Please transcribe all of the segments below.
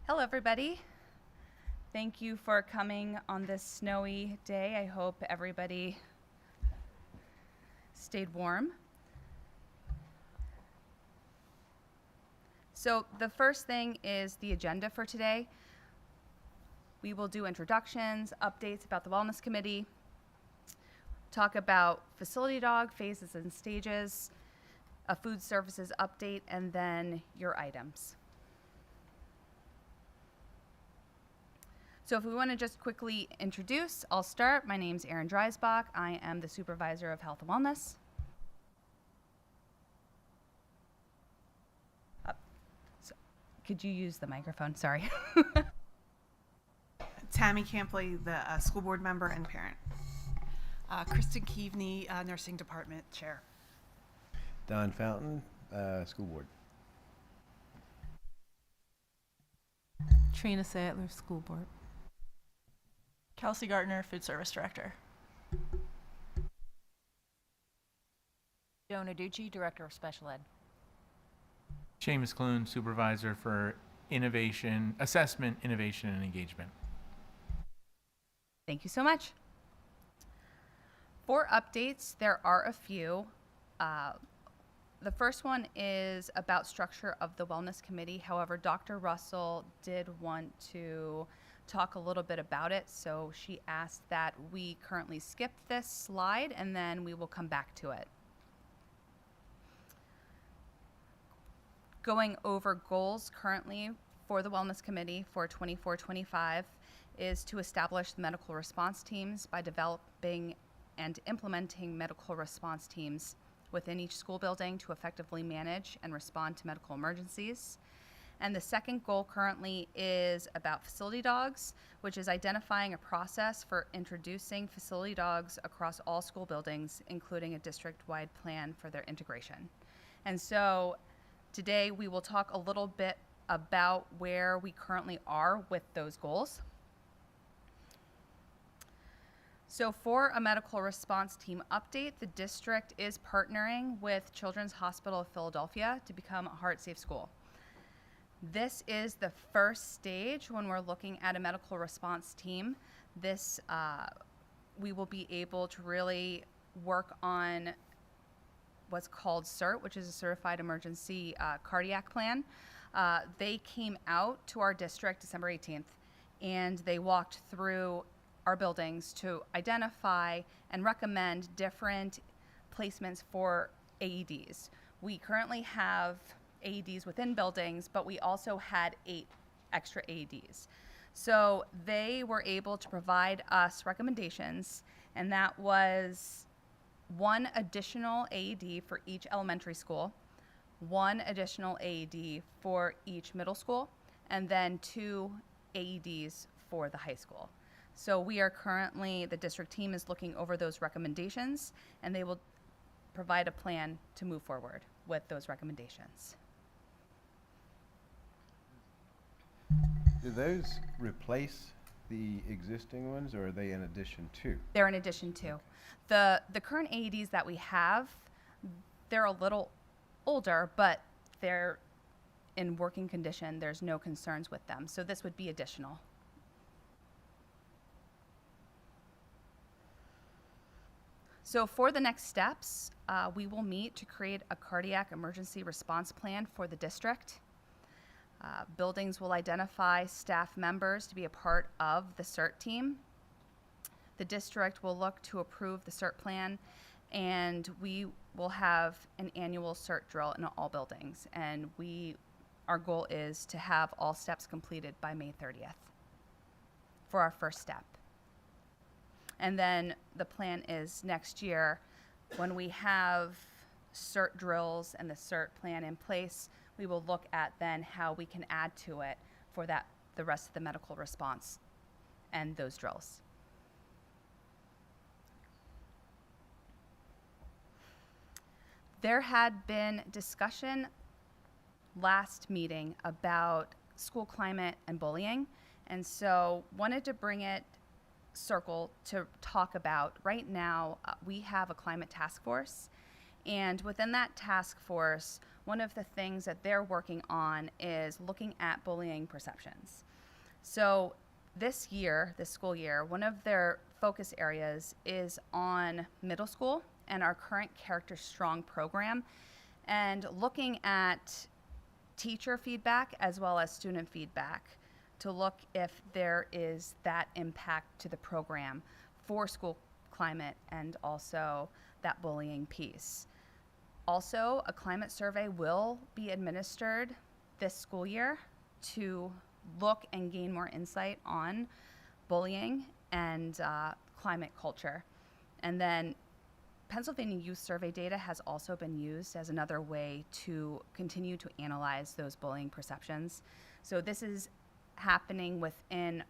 Hello, everybody. Thank you for coming on this snowy day. I hope everybody stayed warm. So the first thing is the agenda for today. We will do introductions, updates about the Wellness Committee, talk about facility dog phases and stages, a food services update, and then your items. So if we want to just quickly introduce, I'll start. My name's Erin Dreisbach. I am the Supervisor of Health and Wellness. So could you use the microphone? Sorry. Tammy Campley, the school board member and parent. Kristen Keaveney, nursing department chair. Don Fountain, school board. Trina Sadler, school board. Kelsey Gartner, food service director. Joan Aducci, director of special ed. Seamus Clune, supervisor for innovation, assessment, innovation, and engagement. Thank you so much. For updates, there are a few. The first one is about structure of the Wellness Committee. However, Dr. Russell did want to talk a little bit about it, so she asked that we currently skip this slide and then we will come back to it. Going over goals currently for the Wellness Committee for 24-25 is to establish the medical response teams by developing and implementing medical response teams within each school building to effectively manage and respond to medical emergencies. And the second goal currently is about facility dogs, which is identifying a process for introducing facility dogs across all school buildings, including a district-wide plan for their integration. And so today we will talk a little bit about where we currently are with those goals. So for a medical response team update, the district is partnering with Children's Hospital of Philadelphia to become a heart-safe school. This is the first stage when we're looking at a medical response team. This, we will be able to really work on what's called CERT, which is a Certified Emergency Cardiac Plan. They came out to our district December 18th, and they walked through our buildings to identify and recommend different placements for AEDs. We currently have AEDs within buildings, but we also had 8 extra AEDs. So they were able to provide us recommendations, and that was 1 additional AED for each elementary school, 1 additional AED for each middle school, and then 2 AEDs for the high school. So we are currently, the district team is looking over those recommendations, and they will provide a plan to move forward with those recommendations. Do those replace the existing ones, or are they in addition to? They're in addition to. The current AEDs that we have, they're a little older, but they're in working condition. There's no concerns with them. So this would be additional. So for the next steps, we will meet to create a cardiac emergency response plan for the district. Buildings will identify staff members to be a part of the CERT team. The district will look to approve the CERT plan, and we will have an annual CERT drill in all buildings. And our goal is to have all steps completed by May 30th for our first step. And then the plan is next year, when we have CERT drills and the CERT plan in place, we will look at then how we can add to it for the rest of the medical response and those drills. There had been discussion last meeting about school climate and bullying, and so wanted to bring it circle to talk about. Right now, we have a climate task force, And within that task force, one of the things that they're working on is looking at bullying perceptions. So this year, this school year, one of their focus areas is on middle school and our current Character Strong program, and looking at teacher feedback as well as student feedback to look if there is that impact to the program for school climate and also that bullying piece. Also, a climate survey will be administered this school year to look and gain more insight on bullying and climate culture. And then Pennsylvania Youth Survey data has also been used as another way to continue to analyze those bullying perceptions. So this is happening within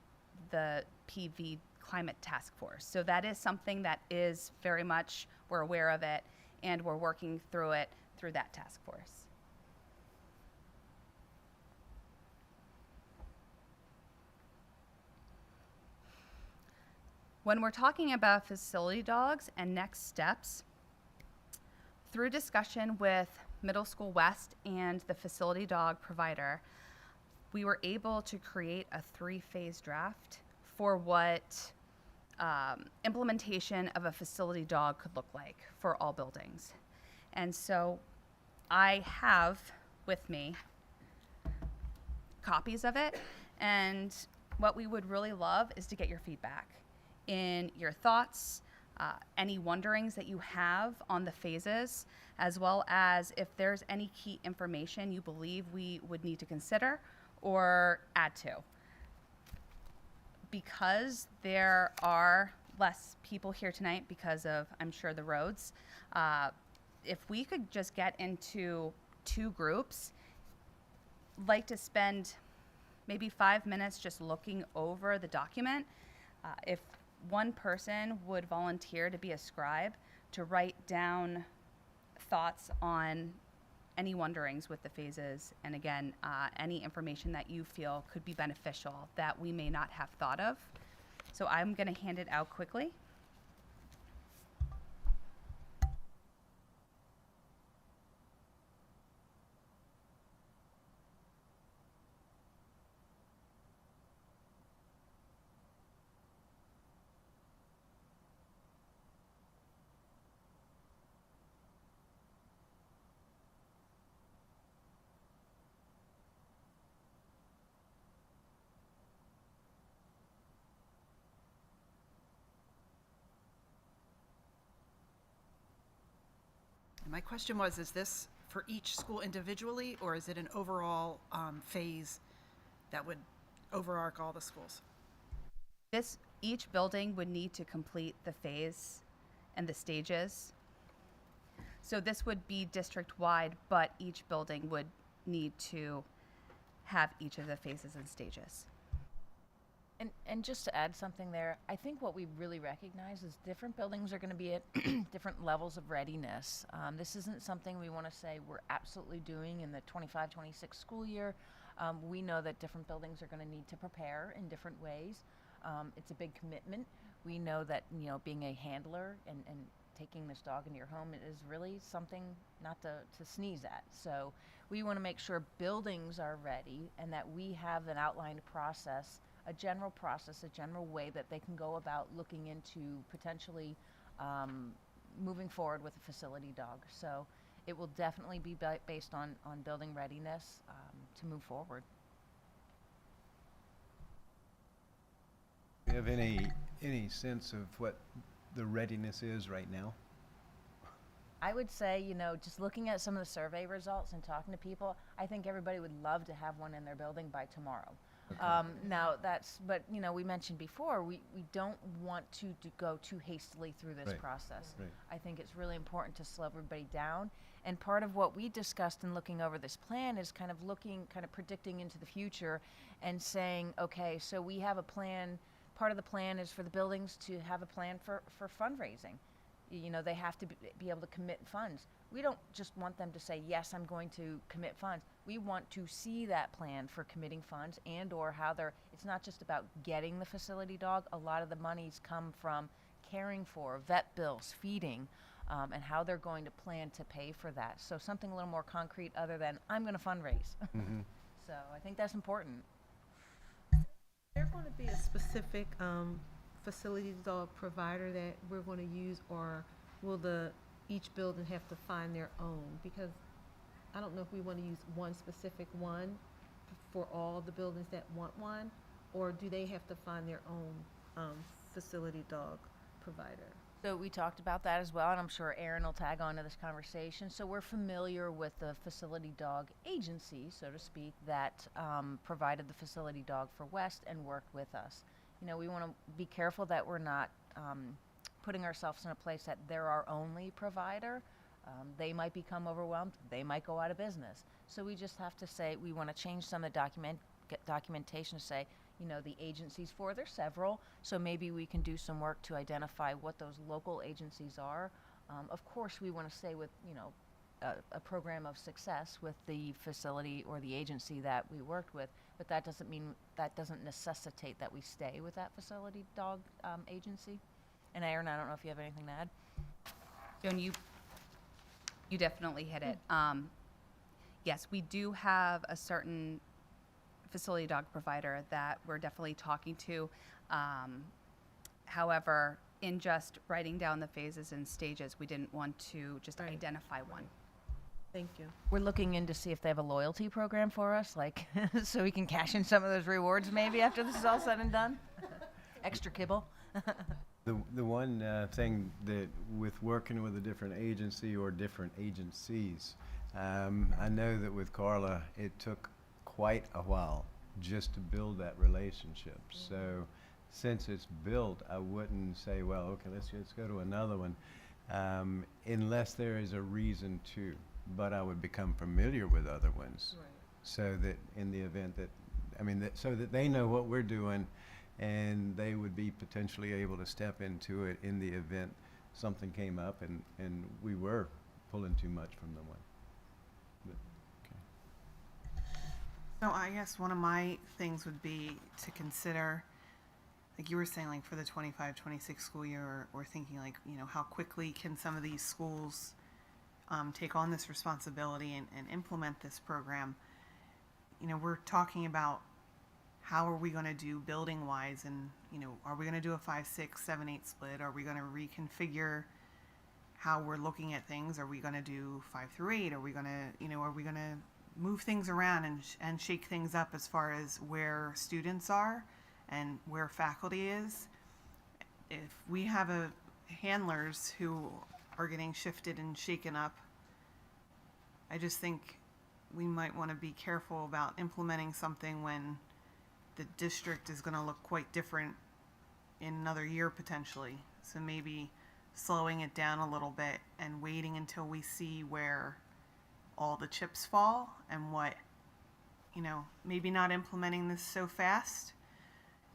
the PV Climate Task Force. So that is something that is very much, we're aware of it, and we're working through it through that task force. When we're talking about facility dogs and next steps, through discussion with Middle School West and the facility dog provider, we were able to create a 3-phase draft for what implementation of a facility dog could look like for all buildings. And so I have with me copies of it, and what we would really love is to get your feedback in your thoughts, any wonderings that you have on the phases, as well as if there's any key information you believe we would need to consider or add to. Because there are less people here tonight because of, I'm sure, the roads, if we could just get into 2 groups, like to spend maybe 5 minutes just looking over the document. If one person would volunteer to be a scribe to write down thoughts on any wonderings with the phases, and again, any information that you feel could be beneficial that we may not have thought of. So I'm going to hand it out quickly. My question was, is this for each school individually, or is it an overall phase that would overarch all the schools? Each building would need to complete the phase and the stages. So this would be district-wide, but each building would need to have each of the phases and stages. And just to add something there, I think what we really recognize is different buildings are going to be at different levels of readiness. This isn't something we want to say we're absolutely doing in the 25-26 school year. We know that different buildings are going to need to prepare in different ways. It's a big commitment. We know that, you know, being a handler and taking this dog into your home is really something not to sneeze at. So we want to make sure buildings are ready and that we have an outlined process, a general process, a general way that they can go about looking into potentially moving forward with a facility dog. So it will definitely be based on building readiness to move forward. Do you have any sense of what the readiness is right now? I would say, you know, just looking at some of the survey results and talking to people, I think everybody would love to have one in their building by tomorrow. Now but you know, we mentioned before, we don't want to go too hastily through this Right. process. Right. I think it's really important to slow everybody down. And part of what we discussed in looking over this plan is kind of predicting into the future and saying, okay, so we have a plan. Part of the plan is for the buildings to have a plan for fundraising. You know, they have to be able to commit funds. We don't just want them to say, yes, I'm going to commit funds. We want to see that plan for committing funds and or how it's not just about getting the facility dog. A lot of the monies come from caring for vet bills, feeding, and how they're going to plan to pay for that. So something a little more concrete other than, I'm going to fundraise. So I think that's important. There going to be a specific facility dog provider that we're going to use, or will each building have to find their own? Because I don't know if we want to use one specific one for all the buildings that want one, or do they have to find their own facility dog provider? So we talked about that as well, and I'm sure Aaron will tag on to this conversation. So we're familiar with the facility dog agency, so to speak, that provided the facility dog for West and worked with us. You know, we want to be careful that we're not putting ourselves in a place that they're our only provider. They might become overwhelmed. They might go out of business. So we just have to say we want to change some of the documentation to say, you know, the agencies for. There's several, so maybe we can do some work to identify what those local agencies are. Of course, we want to stay with, you know, a program of success with the facility or the agency that we worked with, but that doesn't necessitate that we stay with that facility dog agency. And Aaron, I don't know if you have anything to add. Joan, you definitely hit it. Yes, we do have a certain facility dog provider that we're definitely talking to. However, in just writing down the phases and stages, we didn't want to just Right. identify one. Thank you. We're looking in to see if they have a loyalty program for us, like, so we can cash in some of those rewards maybe after this is all said and done. Extra kibble. The one thing that with working with a different agency or different agencies, I know that with Carla, it took quite a while just to build that relationship. So since it's built, I wouldn't say, well, okay, let's go to another one, unless there is a reason to. But I would become familiar with other ones, Right. so that in the event that, so that they know what we're doing, and they would be potentially able to step into it in the event something came up and we were pulling too much from the one. But, okay. So I guess one of my things would be to consider, like you were saying, like for the 25-26 school year, or thinking like, you know, how quickly can some of these schools take on this responsibility and implement this program. You know, we're talking about how are we going to do building wise, and, you know, are we going to do a 5, 6, 7, 8 split? Are we going to reconfigure how we're looking at things? Are we going to do 5 through 8? Are we going to, you know, are we going to move things around and shake things up as far as where students are and where faculty is? If we have handlers who are getting shifted and shaken up, I just think we might want to be careful about implementing something when the district is going to look quite different in another year potentially. So maybe slowing it down a little bit and waiting until we see where all the chips fall and what, you know, maybe not implementing this so fast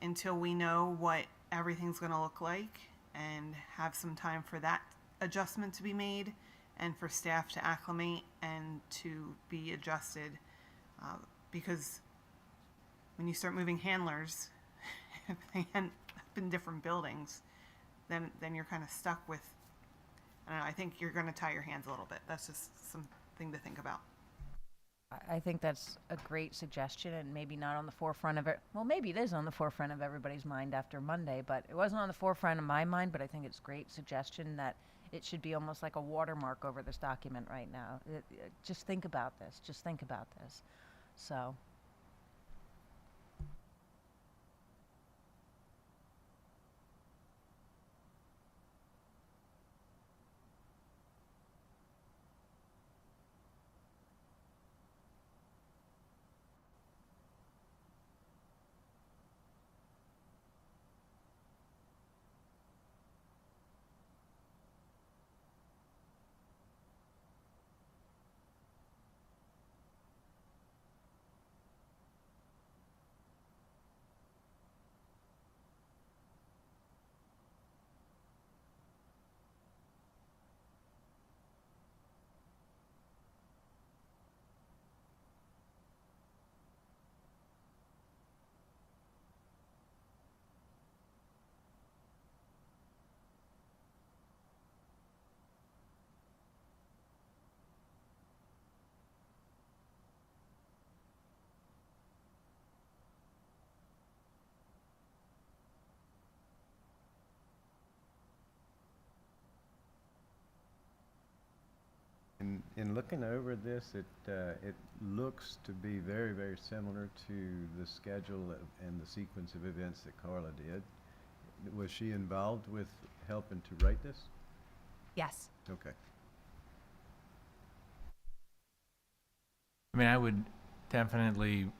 until we know what everything's going to look like, and have some time for that adjustment to be made and for staff to acclimate and to be adjusted, because when you start moving handlers, if they end up in different buildings, then you're kind of stuck with, I don't know, I think you're going to tie your hands a little bit. That's just something to think about. I think that's a great suggestion, and maybe not on the forefront of it. Well, maybe it is on the forefront of everybody's mind after Monday, but it wasn't on the forefront of my mind. But I think it's a great suggestion that it should be almost like a watermark over this document right now. Just think about this. Just think about this. So. in looking over this, it looks to be very, very similar to the schedule and the sequence of events that Carla did. Was she involved with helping to write this? Yes. Okay. I mean, I would definitely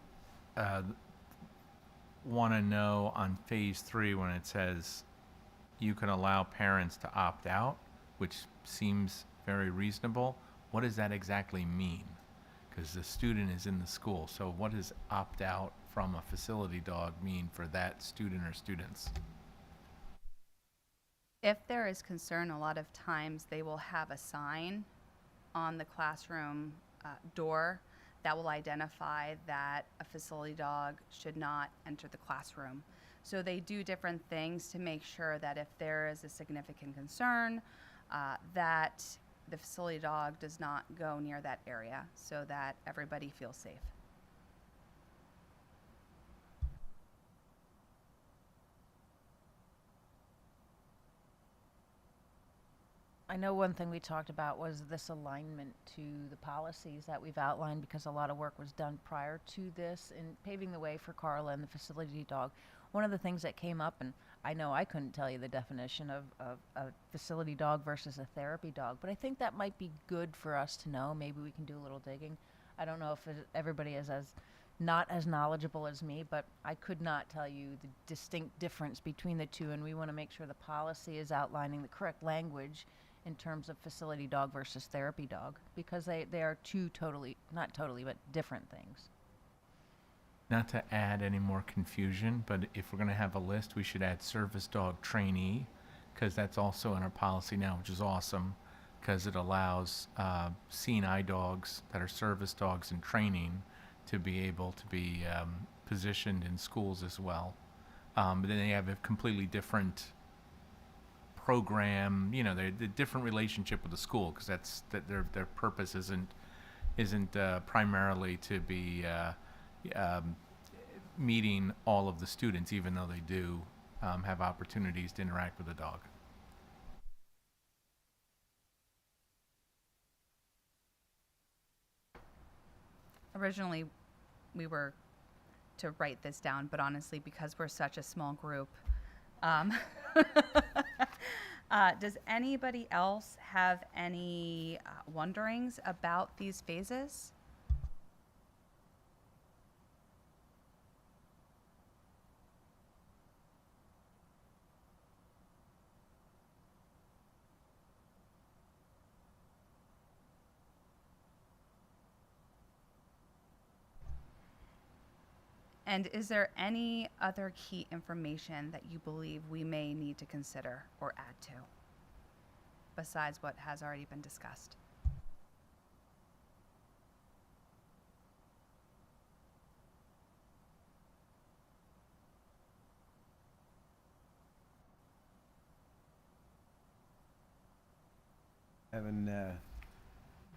want to know on phase 3 when it says you can allow parents to opt out, which seems very reasonable. What does that exactly mean? Because the student is in the school. So what does opt out from a facility dog mean for that student or students? If there is concern, a lot of times they will have a sign on the classroom door that will identify that a facility dog should not enter the classroom. So they do different things to make sure that if there is a significant concern, that the facility dog does not go near that area so that everybody feels safe. I know one thing we talked about was this alignment to the policies that we've outlined, because a lot of work was done prior to this in paving the way for Carla and the facility dog. One of the things that came up, and I know I couldn't tell you the definition of a facility dog versus a therapy dog, but I think that might be good for us to know. Maybe we can do a little digging. I don't know if everybody is not as knowledgeable as me, but I could not tell you the distinct difference between the two, and we want to make sure the policy is outlining the correct language in terms of facility dog versus therapy dog, because they are two totally, not totally, but different things. Not to add any more confusion, but if we're going to have a list, we should add service dog trainee, because that's also in our policy now, which is awesome, because it allows seeing eye dogs that are service dogs in training to be able to be positioned in schools as well. But then they have a completely different program, you know, the different relationship with the school, because that's that their purpose isn't primarily to be meeting all of the students, even though they do have opportunities to interact with the dog. Originally, we were to write this down, but honestly, because we're such a small group, does anybody else have any wonderings about these phases? And is there any other key information that you believe we may need to consider or add to, besides what has already been discussed? Having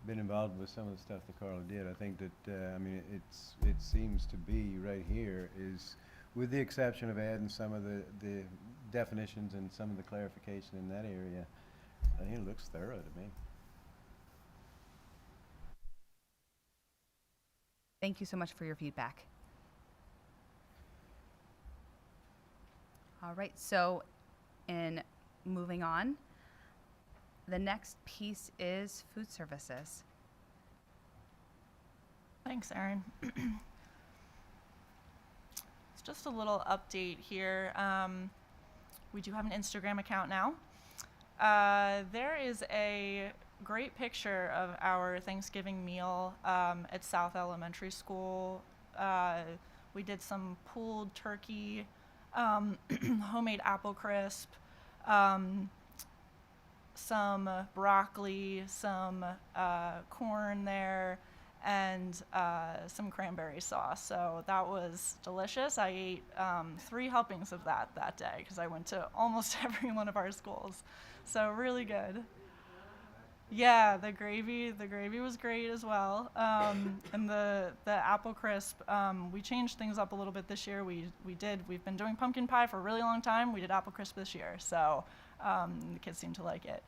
been involved with some of the stuff that Carla did, I think that I mean it seems to be right here is, with the exception of adding some of the definitions and some of the clarification in that area, I think it looks thorough to me. Thank you so much for your feedback. All right, so in moving on, the next piece is food services. Thanks, Erin. It's just a little update here. We do have an Instagram account now. There is a great picture of our Thanksgiving meal at South Elementary School. We did some pulled turkey, homemade apple crisp, some broccoli, some corn there, and some cranberry sauce. So that was delicious. I ate 3 helpings of that day because I went to almost every one of our schools. So really good. Yeah, the gravy was great as well. And the apple crisp, we changed things up a little bit this year. We've been doing pumpkin pie for a really long time. We did apple crisp this year, so the kids seem to like it.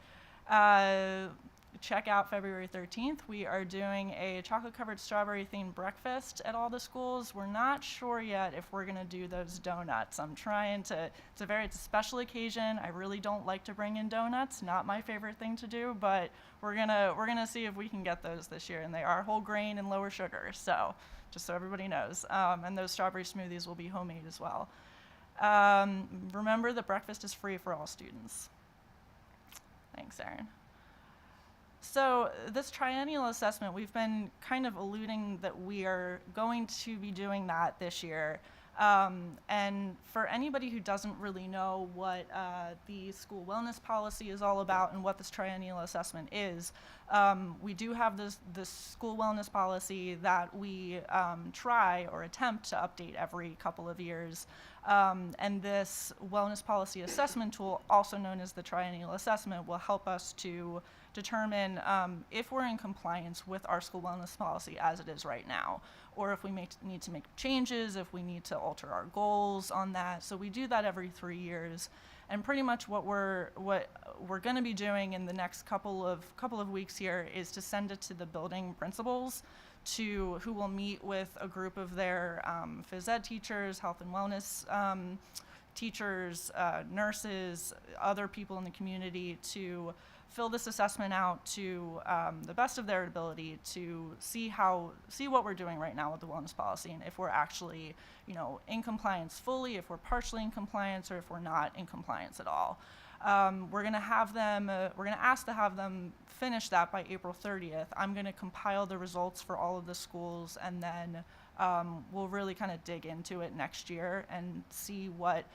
check out February 13th. We are doing a chocolate-covered strawberry-themed breakfast at all the schools. We're not sure yet if we're gonna do those donuts. I'm trying to, it's a special occasion. I really don't like to bring in donuts, not my favorite thing to do, but we're gonna see if we can get those this year, and they are whole grain and lower sugar, so just so everybody knows. And those strawberry smoothies will be homemade as well. Remember that breakfast is free for all students. Thanks, Erin. So this triennial assessment, we've been kind of alluding that we are going to be doing that this year. And for anybody who doesn't really know what the school wellness policy is all about and what this triennial assessment is, we do have this school wellness policy that we try or attempt to update every couple of years. And this wellness policy assessment tool, also known as the triennial assessment, will help us to determine if we're in compliance with our school wellness policy as it is right now, or if we need to make changes, if we need to alter our goals on that. So we do that every 3 years. And pretty much what we're going to be doing in the next couple of weeks here is to send it to the building principals, who will meet with a group of their phys ed teachers, health and wellness teachers, nurses, other people in the community, to fill this assessment out to the best of their ability to see what we're doing right now with the wellness policy, and if we're actually, in compliance fully, if we're partially in compliance, or if we're not in compliance at all. We're gonna ask to have them finish that by April 30th. I'm gonna compile the results for all of the schools, and then we'll really kind of dig into it next year and see what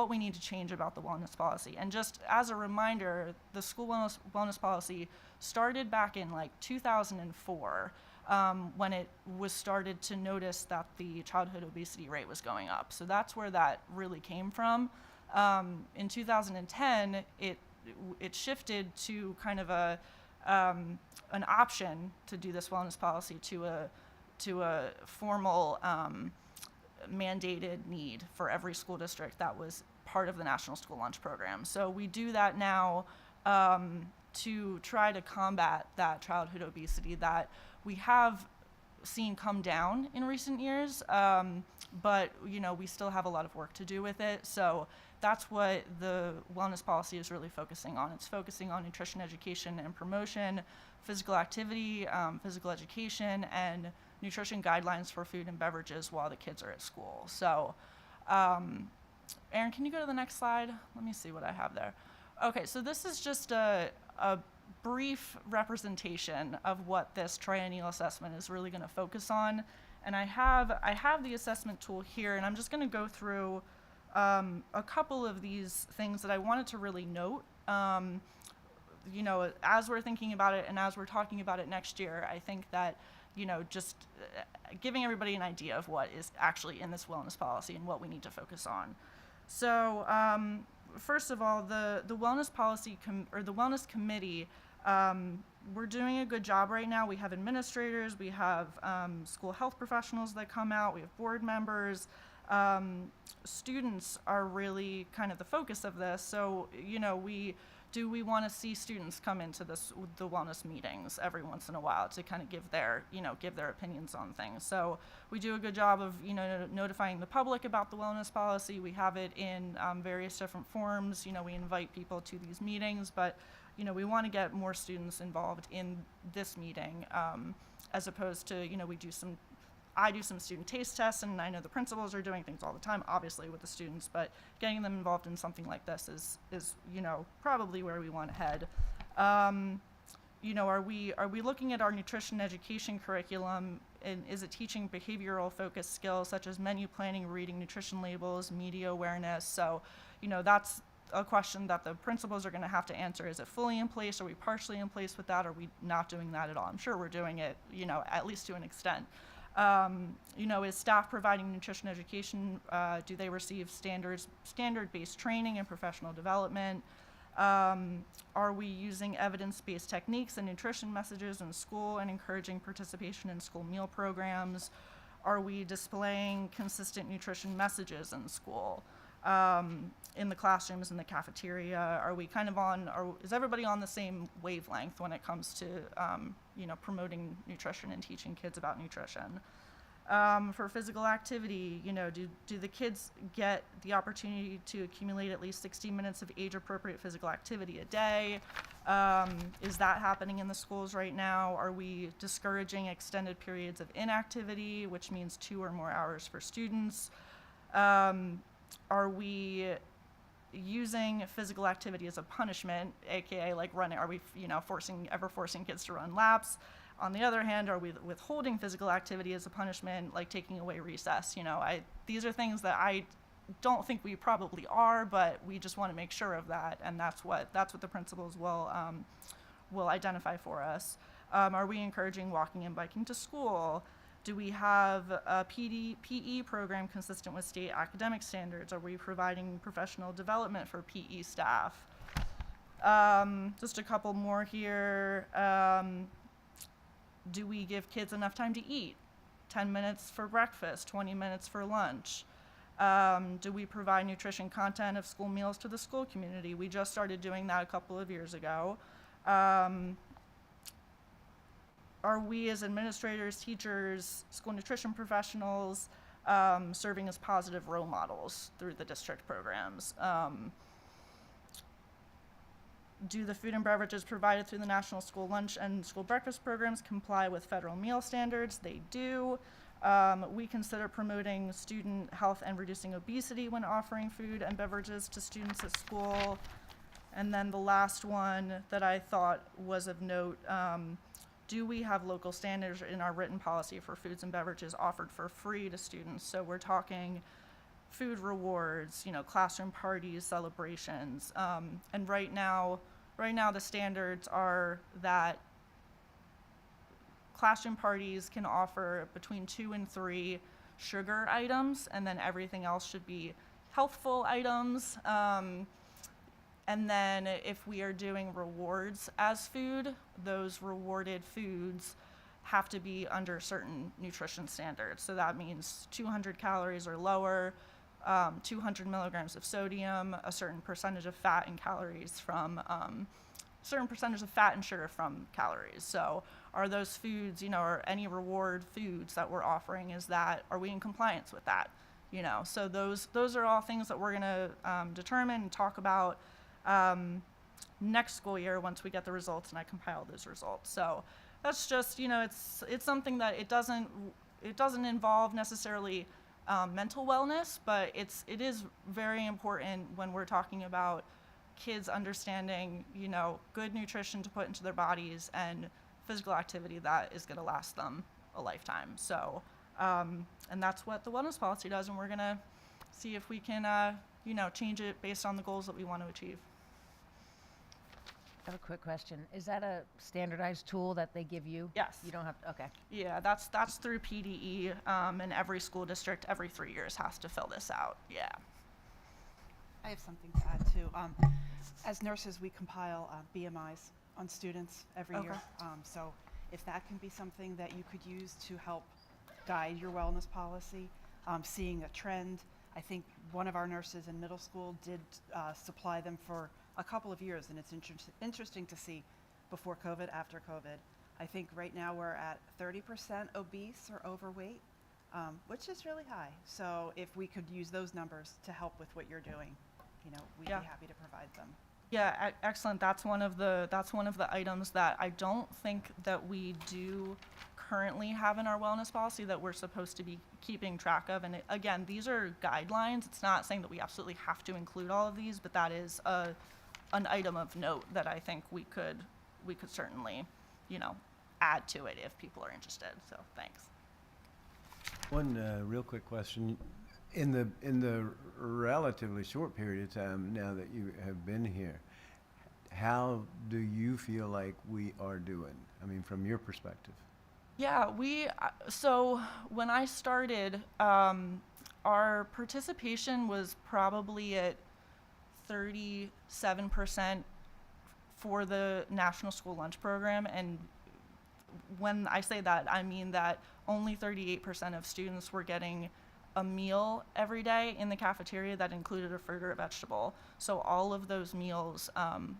we need to change about the wellness policy. And just as a reminder, the school wellness policy started back in like 2004, when it was started to notice that the childhood obesity rate was going up. So that's where that really came from. In 2010, it shifted to kind of an option to do this wellness policy to a formal mandated need for every school district that was part of the National School Lunch Program. So we do that now to try to combat that childhood obesity that we have seen come down in recent years, but we still have a lot of work to do with it. So that's what the wellness policy is really focusing on. It's focusing on nutrition education and promotion, physical activity, physical education, and nutrition guidelines for food and beverages while the kids are at school. So, Erin, can you go to the next slide? Let me see what I have there. Okay, so this is just a brief representation of what this triennial assessment is really going to focus on. And I have the assessment tool here, and I'm just going to go through a couple of these things that I wanted to really note. As we're thinking about it and as we're talking about it next year, I think that just giving everybody an idea of what is actually in this wellness policy and what we need to focus on. So first of all, the wellness policy or the wellness committee, we're doing a good job right now. We have administrators, we have school health professionals that come out, we have board members. Students are really kind of the focus of this. So, we want to see students come into the wellness meetings every once in a while to kind of give their opinions on things. So we do a good job of, notifying the public about the wellness policy. We have it in various different forms. We invite people to these meetings, but, we want to get more students involved in this meeting, as opposed to, I do some student taste tests, and I know the principals are doing things all the time, obviously, with the students, but getting them involved in something like this is probably where we want to head. Are we looking at our nutrition education curriculum, and is it teaching behavioral focused skills such as menu planning, reading nutrition labels, media awareness? So, that's a question that the principals are going to have to answer. Is it fully in place? Are we partially in place with that? Are we not doing that at all? I'm sure we're doing it, at least to an extent. Is staff providing nutrition education? Do they receive standard-based training and professional development? Are we using evidence-based techniques and nutrition messages in school and encouraging participation in school meal programs? Are we displaying consistent nutrition messages in school? in the classrooms, in the cafeteria? Are we kind of is everybody on the same wavelength when it comes to, promoting nutrition and teaching kids about nutrition? For physical activity, do the kids get the opportunity to accumulate at least 60 minutes of age-appropriate physical activity a day? Is that happening in the schools right now? Are we discouraging extended periods of inactivity, which means 2 or more hours for students? Are we using physical activity as a punishment, aka like running? Are we, forcing kids to run laps? On the other hand, are we withholding physical activity as a punishment, like taking away recess? These are things that I don't think we probably are, but we just want to make sure of that, and that's what the principals will identify for us. Are we encouraging walking and biking to school? Do we have a PE program consistent with state academic standards? Are we providing professional development for PE staff? Just a couple more here. Do we give kids enough time to eat? 10 minutes for breakfast, 20 minutes for lunch. Do we provide nutrition content of school meals to the school community? We just started doing that a couple of years ago. Are we as administrators, teachers, school nutrition professionals serving as positive role models through the district programs? Do the food and beverages provided through the National School Lunch and School Breakfast programs comply with federal meal standards? They do. We consider promoting student health and reducing obesity when offering food and beverages to students at school. And then the last one that I thought was of note, do we have local standards in our written policy for foods and beverages offered for free to students? So we're talking food rewards, classroom parties, celebrations. And right now the standards are that classroom parties can offer between 2 and 3 sugar items, and then everything else should be healthful items. And then if we are doing rewards as food, those rewarded foods have to be under certain nutrition standards. So that means 200 calories or lower, 200 milligrams of sodium, a certain percentage of fat and calories from, certain percentage of fat and sugar from calories. So are those foods, or any reward foods that we're offering, are we in compliance with that? So those are all things that we're gonna determine and talk about next school year once we get the results and I compile those results. So that's just, it's something that it doesn't involve necessarily mental wellness, but it is very important when we're talking about kids understanding, good nutrition to put into their bodies and physical activity that is going to last them a lifetime. So, and that's what the wellness policy does, and we're going to see if we can, change it based on the goals that we want to achieve. I have a quick question. Is that a standardized tool that they give you? Yes. You don't have to, okay. Yeah, that's through PDE, and every school district every 3 years has to fill this out. Yeah. I have something to add too. As nurses, we compile BMIs on students every year. So if that can be something that you could use to help guide your wellness policy, seeing a trend. I think one of our nurses in middle school did supply them for a couple of years, and it's interesting to see before COVID, after COVID. I think right now we're at 30% obese or overweight, which is really high. So if we could use those numbers to help with what you're doing, we'd be happy to provide them. Yeah, excellent. That's one of the items that I don't think that we do currently have in our wellness policy that we're supposed to be keeping track of. And again, these are guidelines. It's not saying that we absolutely have to include all of these, but that is an item of note that I think we could certainly, add to it if people are interested. So thanks. One real quick question. In the relatively short period of time now that you have been here, how do you feel like we are doing? I mean, from your perspective. Yeah, so when I started, our participation was probably at 37% for the National School Lunch Program. And when I say that, I mean that only 38% of students were getting a meal every day in the cafeteria that included a fruit or a vegetable. So all of those meals,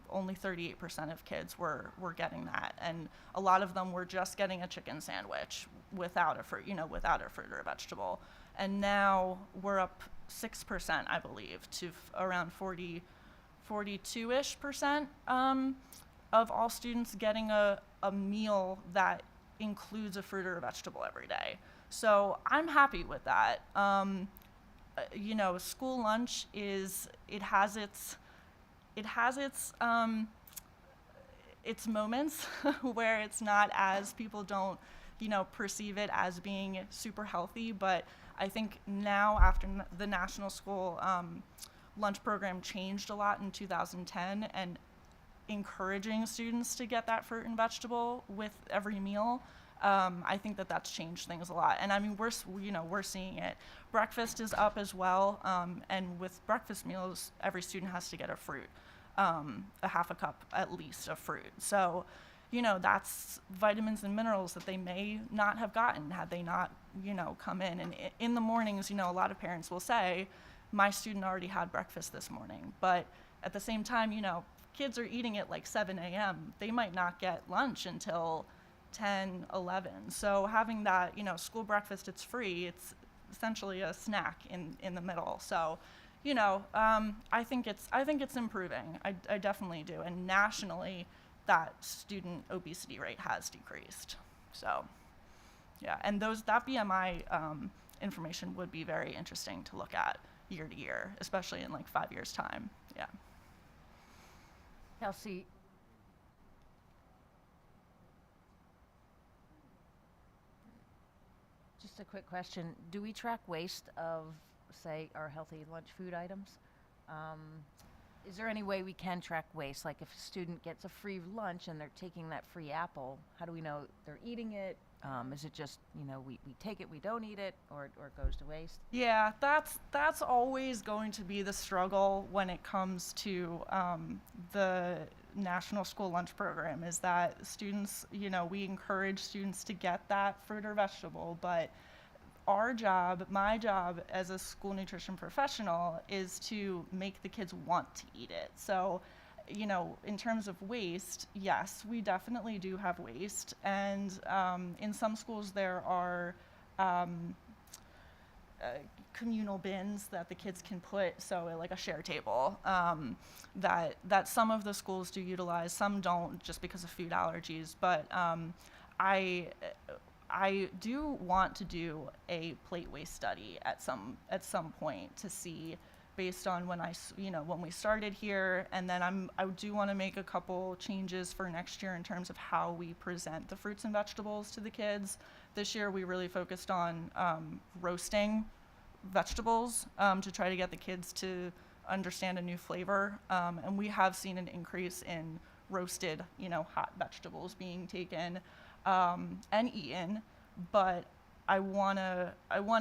only 38% of kids were getting that, and a lot of them were just getting a chicken sandwich without a fruit, without a fruit or a vegetable. And now we're up 6%, I believe, to around 42-ish percent of all students getting a meal that includes a fruit or a vegetable every day. So I'm happy with that. School lunch has its moments where it's not as, people don't, perceive it as being super healthy. But I think now, after the national school lunch program changed a lot in 2010, and encouraging students to get that fruit and vegetable with every meal, I think that's changed things a lot. And I mean, we're seeing it. Breakfast is up as well, and with breakfast meals, every student has to get a fruit, a half a cup at least of fruit. So, that's vitamins and minerals that they may not have gotten had they not, come in. And in the mornings, a lot of parents will say, my student already had breakfast this morning. But at the same time, kids are eating at like 7 a.m. They might not get lunch until 10, 11. So having that, school breakfast, it's free. It's essentially a snack in the middle. So, I think it's improving. I definitely do. And nationally, that student obesity rate has decreased. So, yeah. And that BMI information would be very interesting to look at year to year, especially in like 5 years' time. Yeah. Kelsey, just a quick question. Do we track waste of, say, our healthy lunch food items? Is there any way we can track waste? Like if a student gets a free lunch and they're taking that free apple, how do we know they're eating it? Is it just, we take it, we don't eat it, or it goes to waste? Yeah, that's always going to be the struggle when it comes to the National School Lunch Program, is that students, we encourage students to get that fruit or vegetable, but our job, my job as a school nutrition professional, is to make the kids want to eat it. So, in terms of waste, yes, we definitely do have waste. And in some schools there are communal bins that the kids can put, so like a share table, that some of the schools do utilize, some don't, just because of food allergies. But I do want to do a plate waste study at some point to see, based on when we started here, and then I do want to make a couple changes for next year in terms of how we present the fruits and vegetables to the kids. This year we really focused on roasting vegetables to try to get the kids to understand a new flavor, and we have seen an increase in roasted, hot vegetables being taken and eaten, but I wanna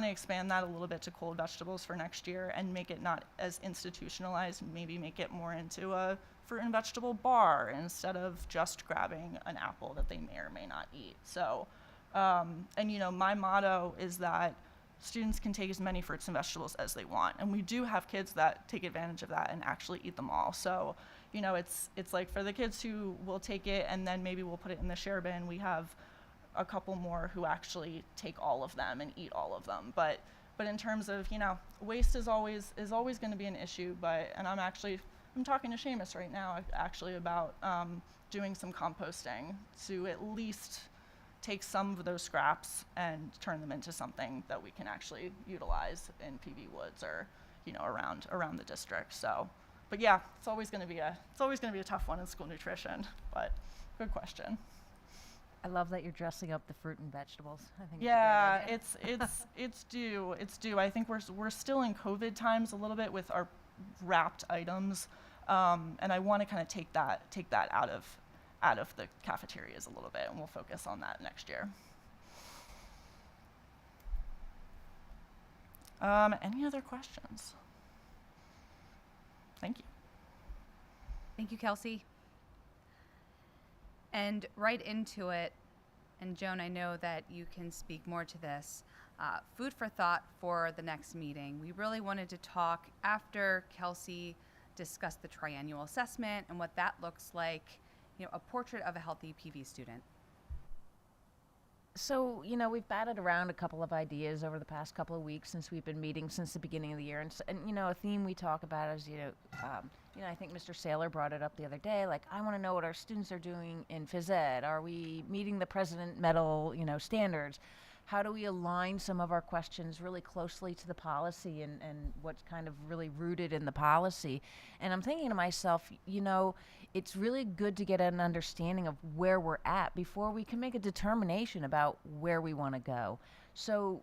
expand that a little bit to cold vegetables for next year and make it not as institutionalized. Maybe make it more into a fruit and vegetable bar instead of just grabbing an apple that they may or may not eat. So, and my motto is that students can take as many fruits and vegetables as they want, and we do have kids that take advantage of that and actually eat them all. So, it's like for the kids who will take it and then maybe we'll put it in the share bin, we have a couple more who actually take all of them and eat all of them. But in terms of, waste is always going to be an issue. And I'm talking to Seamus right now actually about doing some composting to at least take some of those scraps and turn them into something that we can actually utilize in PV Woods or around the district. So, but yeah, it's always going to be a tough one in school nutrition. But good question. I love that you're dressing up the fruit and vegetables. I think Yeah, it's a great idea. it's due. I think we're still in COVID times a little bit with our wrapped items, and I want to kind of take that out of the cafeterias a little bit, and we'll focus on that next year. Any other questions? Thank you. Thank you, Kelsey. And right into it, and Joan, I know that you can speak more to this, food for thought for the next meeting. We really wanted to talk after Kelsey discussed the triennial assessment and what that looks like, a portrait of a healthy PV student. So, we've batted around a couple of ideas over the past couple of weeks since we've been meeting since the beginning of the year. And a theme we talk about is, I think Mr. Saylor brought it up the other day. Like, I want to know what our students are doing in phys ed. Are we meeting the President Medal, standards? How do we align some of our questions really closely to the policy and what's kind of really rooted in the policy? And I'm thinking to myself, it's really good to get an understanding of where we're at before we can make a determination about where we want to go. So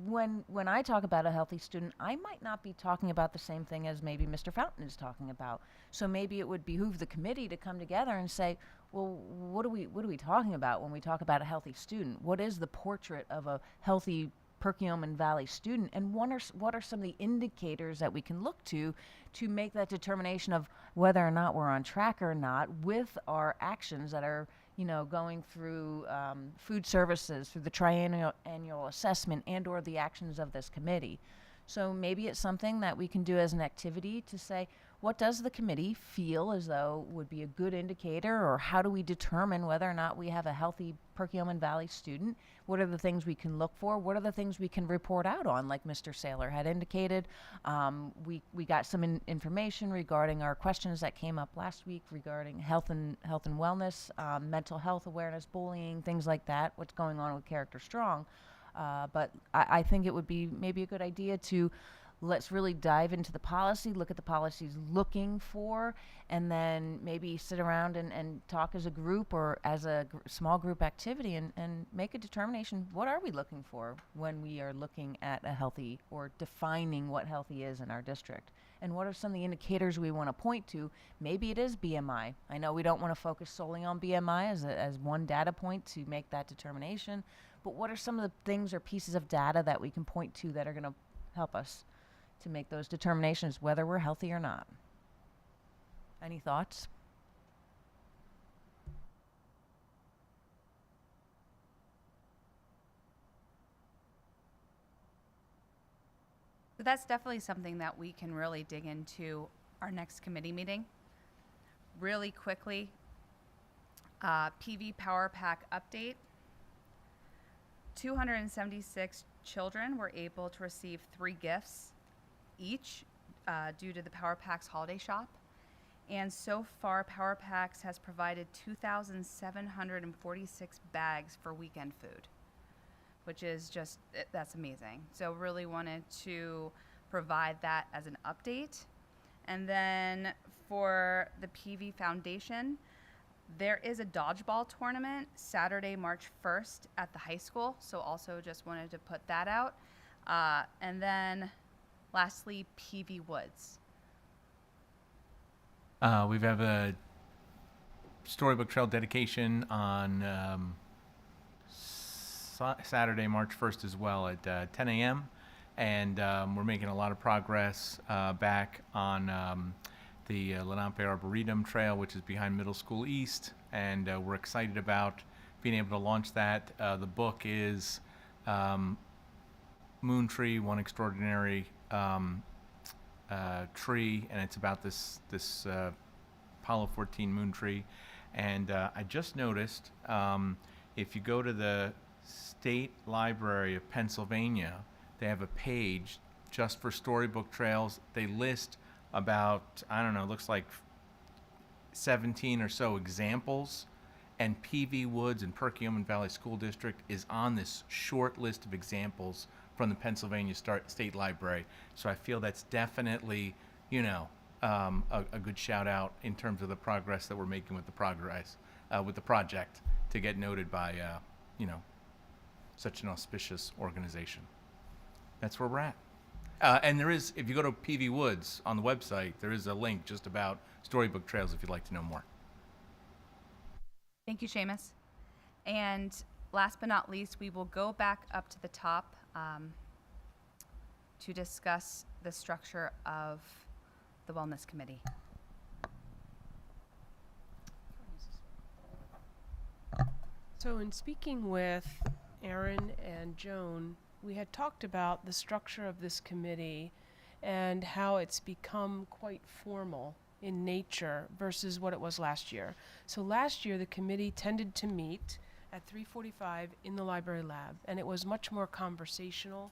when I talk about a healthy student, I might not be talking about the same thing as maybe Mr. Fountain is talking about. So maybe it would behoove the committee to come together and say, well, what are we talking about when we talk about a healthy student? What is the portrait of a healthy Perkiomen Valley student, and what are some of the indicators that we can look to make that determination of whether or not we're on track or not with our actions that are going through food services, through the triennial assessment, and or the actions of this committee. So maybe it's something that we can do as an activity to say, what does the committee feel as though would be a good indicator, or how do we determine whether or not we have a healthy Perkiomen Valley student? What are the things we can look for? What are the things we can report out on, like Mr. Saylor had indicated? We got some information regarding our questions that came up last week regarding health and wellness, mental health awareness, bullying, things like that, what's going on with Character Strong. But I think it would be maybe a good idea to let's really dive into the policy, look at the policies looking for, and then maybe sit around and talk as a group or as a small group activity and make a determination, what are we looking for when we are looking at a healthy or defining what healthy is in our district? And what are some of the indicators we want to point to? Maybe it is BMI. I know we don't want to focus solely on BMI as one data point to make that determination, but what are some of the things or pieces of data that we can point to that are going to help us to make those determinations whether we're healthy or not? Any thoughts? So that's definitely something that we can really dig into our next committee meeting. Really quickly, PV Power Pack update. 276 children were able to receive 3 gifts each due to the Power Packs holiday shop. And so far, Power Packs has provided 2,746 bags for weekend food, which is just, that's amazing. So really wanted to provide that as an update. And then for the PV Foundation, there is a dodgeball tournament Saturday, March 1st at the high school. So also just wanted to put that out. And then lastly, PV Woods. We have a storybook trail dedication on Saturday, March 1st as well at 10 a.m. And we're making a lot of progress back on the Lenape Arboretum Trail, which is behind Middle School East. And we're excited about being able to launch that. The book is Moon Tree, One Extraordinary Tree, and it's about this Apollo 14 moon tree. And I just noticed if you go to the State Library of Pennsylvania, they have a page just for storybook trails. They list about, I don't know, looks like 17 or so examples, and PV Woods and Perkiomen Valley School District is on this short list of examples from the Pennsylvania State Library. So I feel that's definitely, a good shout out in terms of the progress that we're making with the project to get noted by, such an auspicious organization. That's where we're at. And there is, if you go to PV Woods on the website, there is a link just about storybook trails if you'd like to know more. Thank you, Seamus. And last but not least, we will go back up to the top to discuss the structure of the Wellness Committee. So, in speaking with Aaron and Joan, we had talked about the structure of this committee and how it's become quite formal in nature versus what it was last year. So last year, the committee tended to meet at 3:45 in the library lab, and it was much more conversational.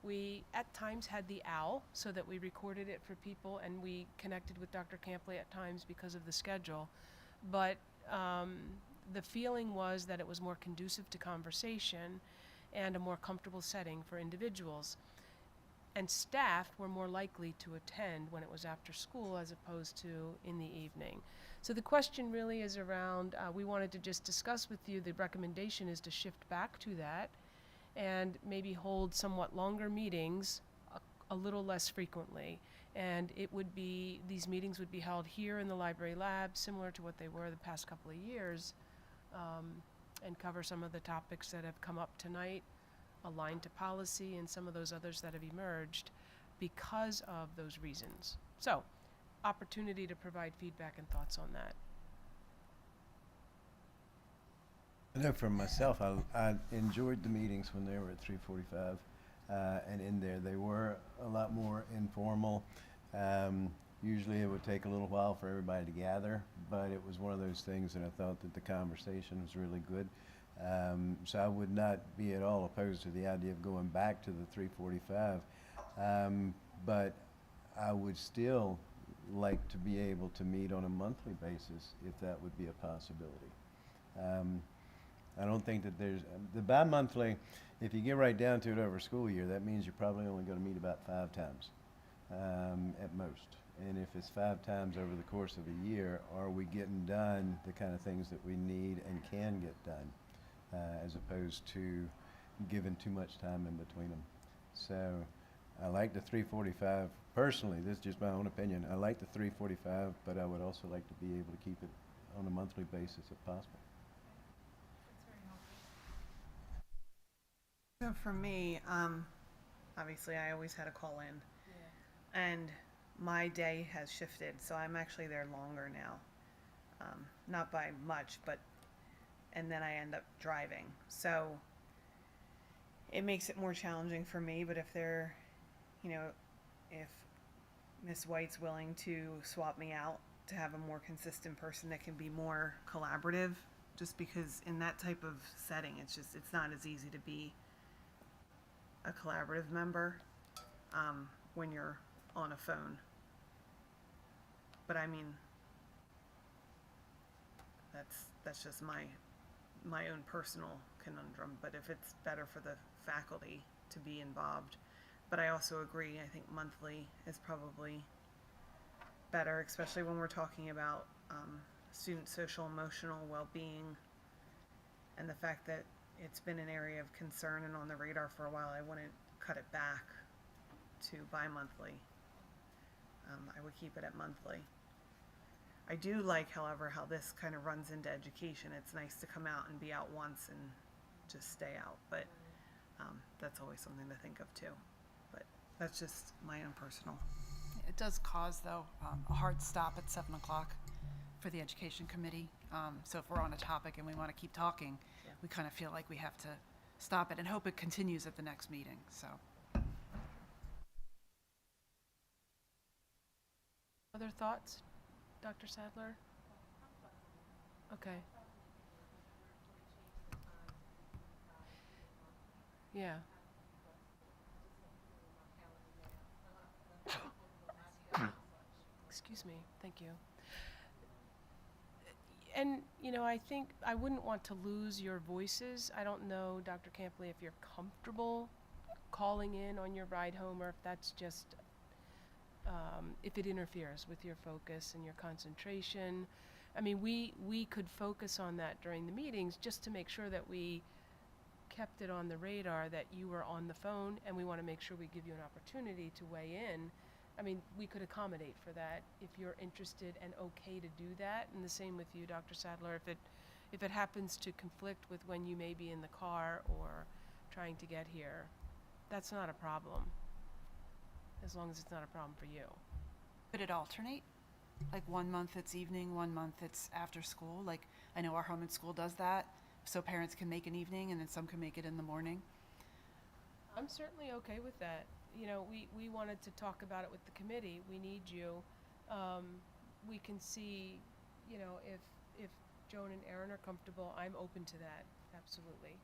We at times had the owl so that we recorded it for people, and we connected with Dr. Campley at times because of the schedule. But the feeling was that it was more conducive to conversation and a more comfortable setting for individuals. And staff were more likely to attend when it was after school as opposed to in the evening. So the question really is around, we wanted to just discuss with you, the recommendation is to shift back to that and maybe hold somewhat longer meetings a little less frequently. And it would be, these meetings would be held here in the library lab, similar to what they were the past couple of years, and cover some of the topics that have come up tonight, aligned to policy, and some of those others that have emerged because of those reasons. So, opportunity to provide feedback and thoughts on that. I know for myself, I enjoyed the meetings when they were at 3:45, and in there they were a lot more informal. Usually it would take a little while for everybody to gather, but it was one of those things that I thought that the conversation was really good. So I would not be at all opposed to the idea of going back to the 3:45, but I would still like to be able to meet on a monthly basis if that would be a possibility. I don't think that there's the bi-monthly. If you get right down to it over a school year, that means you're probably only going to meet about 5 times at most. And if it's 5 times over the course of a year, are we getting done the kind of things that we need and can get done, as opposed to giving too much time in between them? So I like the 3:45 personally. This is just my own opinion. I like the 3:45, but I would also like to be able to keep it on a monthly basis if possible. So for me, obviously I always had a call in, and my day has shifted, so I'm actually there longer now. Not by much, but, and then I end up driving. So it makes it more challenging for me, but if they're, if Miss White's willing to swap me out to have a more consistent person that can be more collaborative, just because in that type of setting, it's not as easy to be a collaborative member when you're on a phone. But I mean, that's just my own personal conundrum. But if it's better for the faculty to be involved, but I also agree. I think monthly is probably better, especially when we're talking about student social emotional well-being, and the fact that it's been an area of concern and on the radar for a while. I wouldn't cut it back to bi-monthly. I would keep it at monthly. I do like, however, how this kind of runs into education. It's nice to come out and be out once and just stay out, but that's always something to think of too. But that's just my own personal. It does cause, though, a hard stop at 7 o'clock for the education committee. So if we're on a topic and we want to keep talking, we kind of feel like we have to stop it and hope it continues at the next meeting. So. Other thoughts, Dr. Sadler? Okay. Yeah. Excuse me. Thank you. And, I think I wouldn't want to lose your voices. I don't know, Dr. Campley, if you're comfortable calling in on your ride home, or if that's just, if it interferes with your focus and your concentration. I mean, we could focus on that during the meetings just to make sure that we kept it on the radar that you were on the phone, and we want to make sure we give you an opportunity to weigh in. I mean, we could accommodate for that if you're interested and okay to do that. And the same with you, Dr. Sadler, if it happens to conflict with when you may be in the car or trying to get here, that's not a problem, as long as it's not a problem for you. Could it alternate? Like 1 month it's evening, 1 month it's after school? Like, I know our home and school does that. so parents can make an evening and then some can make it in the morning? I'm certainly okay with that. You know, we wanted to talk about it with the committee. We need you. We can see, you know, if Joan and Aaron are comfortable, I'm open to that, absolutely.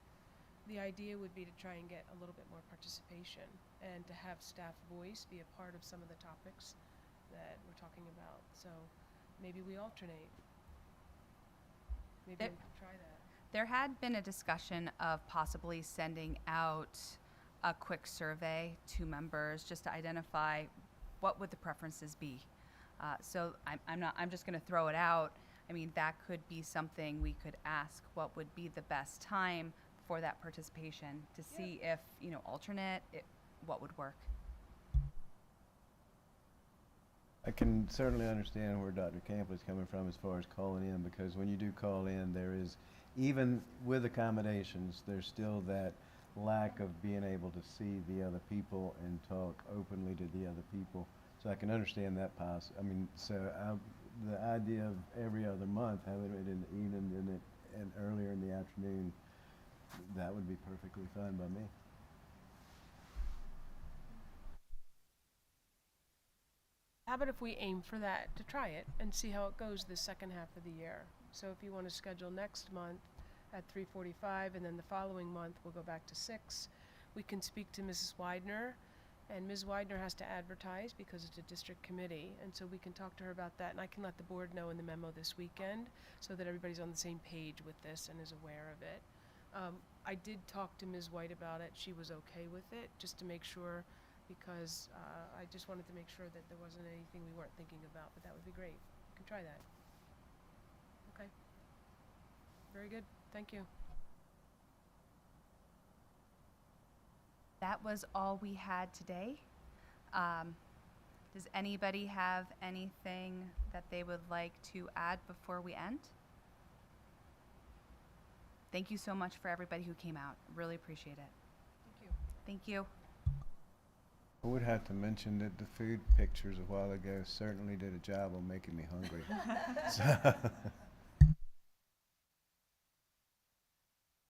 The idea would be to try and get a little bit more participation and to have staff voice be a part of some of the topics that we're talking about. So maybe we alternate. Maybe There- we can try that. There had been a discussion of possibly sending out a quick survey to members just to identify what would the preferences be. So I'm just going to throw it out. I mean, that could be something we could ask what would be the best time for that participation to see if, you know, what would work. I can certainly understand where Dr. Campbell is coming from as far as calling in, because when you do call in, there is, even with accommodations, there's still that lack of being able to see the other people and talk openly to the other people. So I can understand that the idea of every other month, having it in the evening and earlier in the afternoon, that would be perfectly fine by me. How about if we aim for that, to try it and see how it goes the second half of the year? So if you want to schedule next month at 3:45 and then the following month we'll go back to 6, we can speak to Mrs. Widener, and Ms. Widener has to advertise because it's a district committee, and so we can talk to her about that, and I can let the board know in the memo this weekend so that everybody's on the same page with this and is aware of it. I did talk to Ms. White about it. She was okay with it, just to make sure, because I just wanted to make sure that there wasn't anything we weren't thinking about, but that would be great. We can try that. Okay. Very good. Thank you. That was all we had today. Does anybody have anything that they would like to add before we end? Thank you so much for everybody who came out. Really appreciate it. Thank you. Thank you. I would have to mention that the food pictures a while ago certainly did a job on making me hungry. So